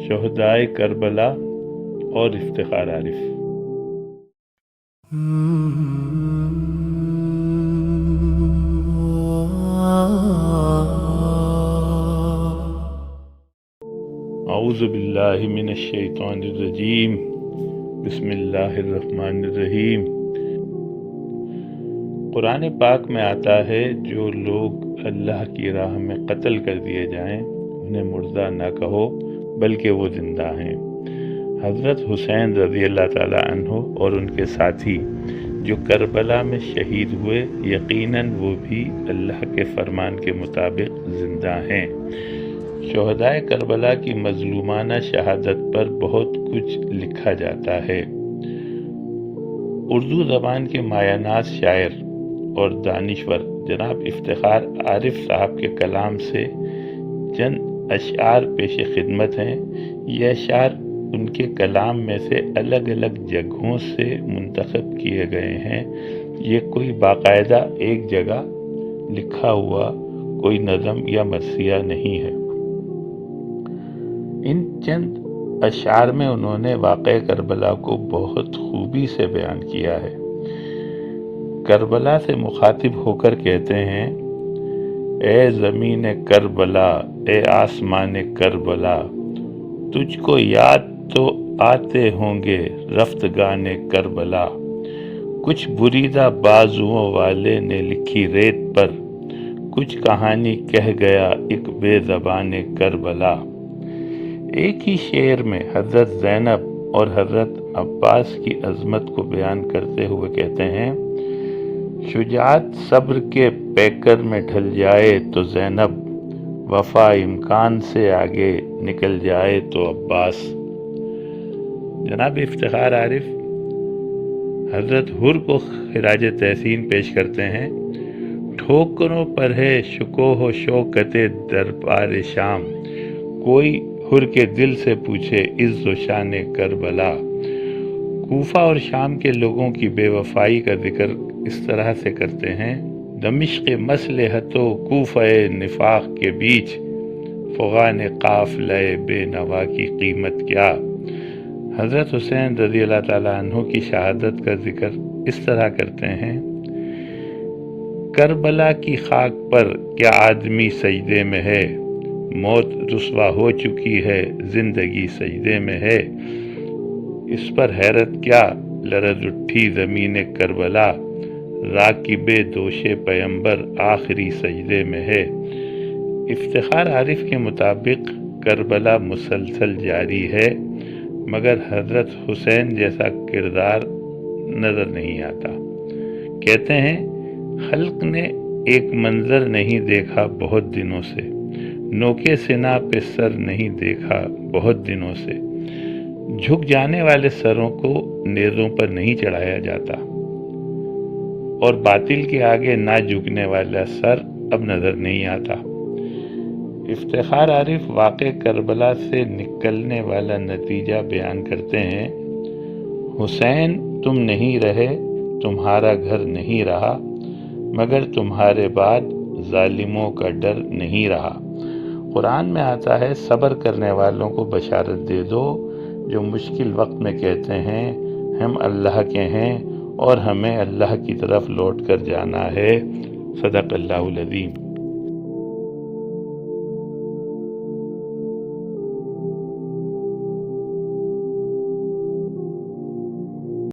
شہدائے کربلا اور افتخار عارف۔ اعوذ باللہ من الشیطان الرجیم، بسم اللہ الرحمن الرحیم۔ قرآن پاک میں آتا ہے جو لوگ اللہ کی راہ میں قتل کر دیے جائیں انہیں مردہ نہ کہو بلکہ وہ زندہ ہیں۔ حضرت حسین رضی اللہ تعالیٰ عنہ اور ان کے ساتھی جو کربلا میں شہید ہوئے، یقیناً وہ بھی اللہ کے فرمان کے مطابق زندہ ہیں۔ شہدائے کربلا کی مظلومانہ شہادت پر بہت کچھ لکھا جاتا ہے۔ اردو زبان کے مایہ ناز شاعر اور دانشور جناب افتخار عارف صاحب کے کلام سے چند اشعار پیش خدمت ہیں۔ یہ اشعار ان کے کلام میں سے الگ الگ جگہوں سے منتخب کیے گئے ہیں۔ یہ کوئی باقاعدہ ایک جگہ لکھا ہوا کوئی نظم یا مرثیہ نہیں ہے۔ ان چند اشعار میں انہوں نے واقعہ کربلا کو بہت خوبی سے بیان کیا ہے۔ کربلا سے مخاطب ہو کر کہتے ہیں، اے زمین کربلا، اے آسمان کربلا، تجھ کو یاد تو آتے ہوں گے رفتگان کربلا۔ کچھ بریدہ بازوؤں والے نے لکھی ریت پر، کچھ کہانی کہہ گیا ایک بے زبان کربلا۔ ایک ہی شعر میں حضرت زینب اور حضرت عباس کی عظمت کو بیان کرتے ہوئے کہتے ہیں، شجاعت صبر کے پیکر میں ڈھل جائے تو زینب، وفا امکان سے آگے نکل جائے تو عباس۔ جناب افتخار عارف حضرت حر کو خراج تحسین پیش کرتے ہیں، ٹھوکروں پر ہے شکوہ و شوکت دربار شام، کوئی حر کے دل سے پوچھے عز و شان کربلا۔ کوفہ اور شام کے لوگوں کی بے وفائی کا ذکر اس طرح سے کرتے ہیں، دمشق مصلحت و کوفہ نفاق کے بیچ، فغان قافلہ بے نوا کی قیمت کیا۔ حضرت حسین رضی اللہ تعالیٰ عنہ کی شہادت کا ذکر اس طرح کرتے ہیں، کربلا کی خاک پر کیا آدمی سجدے میں ہے، موت رسوا ہو چکی ہے زندگی سجدے میں ہے۔ اس پر حیرت کیا لرز اٹھی زمین کربلا، راکب دوش پیمبر آخری سجدے میں ہے۔ افتخار عارف کے مطابق کربلا مسلسل جاری ہے، مگر حضرت حسین جیسا کردار نظر نہیں آتا۔ کہتے ہیں، خلق نے ایک منظر نہیں دیکھا بہت دنوں سے، نوکے سنا پہ سر نہیں دیکھا بہت دنوں سے۔ جھک جانے والے سروں کو نیزوں پر نہیں چڑھایا جاتا، اور باطل کے آگے نہ جھکنے والا سر اب نظر نہیں آتا۔ افتخار عارف واقع کربلا سے نکلنے والا نتیجہ بیان کرتے ہیں، حسین تم نہیں رہے، تمہارا گھر نہیں رہا، مگر تمہارے بعد ظالموں کا ڈر نہیں رہا۔ قرآن میں آتا ہے، صبر کرنے والوں کو بشارت دے دو جو مشکل وقت میں کہتے ہیں ہم اللہ کے ہیں اور ہمیں اللہ کی طرف لوٹ کر جانا ہے۔ صدق اللہ العظیم۔